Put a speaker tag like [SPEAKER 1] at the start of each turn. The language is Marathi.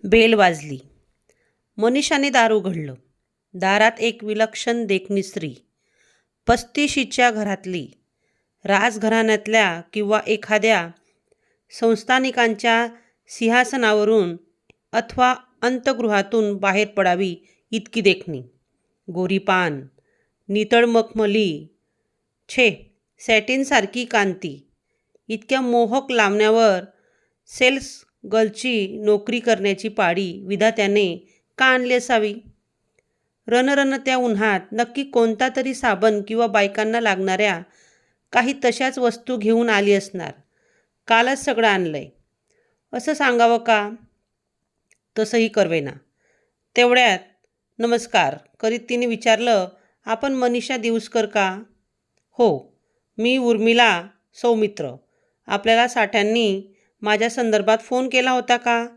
[SPEAKER 1] बेल वाजली. मनीषाने दार उघडलं. दारात एक विलक्षण देखणी स्त्री, 35शीच्या घरातली, राजघराण्यातल्या किंवा एखाद्या संस्थानिकांच्या सिंहासनावरून अथवा अंतगृहातून बाहेर पडावी इतकी देखणी. गोरी पान, नितळ मखमली, छे सॅटिनसारखी कांती. इतक्या मोहक लावण्यावर सेल्स गर्लची नोकरी करण्याची पाळी विधात्याने का आणली असावी? रणरणत्या उन्हात नक्की कोणता तरी साबण किंवा बायकांना लागणाऱ्या काही तशाच वस्तू घेऊन आली असणार. कालच सगळं आणलंय असं सांगावं का? तसंही करवेना. तेवढ्यात नमस्कार करीत तिने विचारलं, आपण मनीषा दिवसकर का? हो, मी उर्मिला सौमित्र. आपल्याला साठ्यांनी माझ्या संदर्भात फोन केला होता का?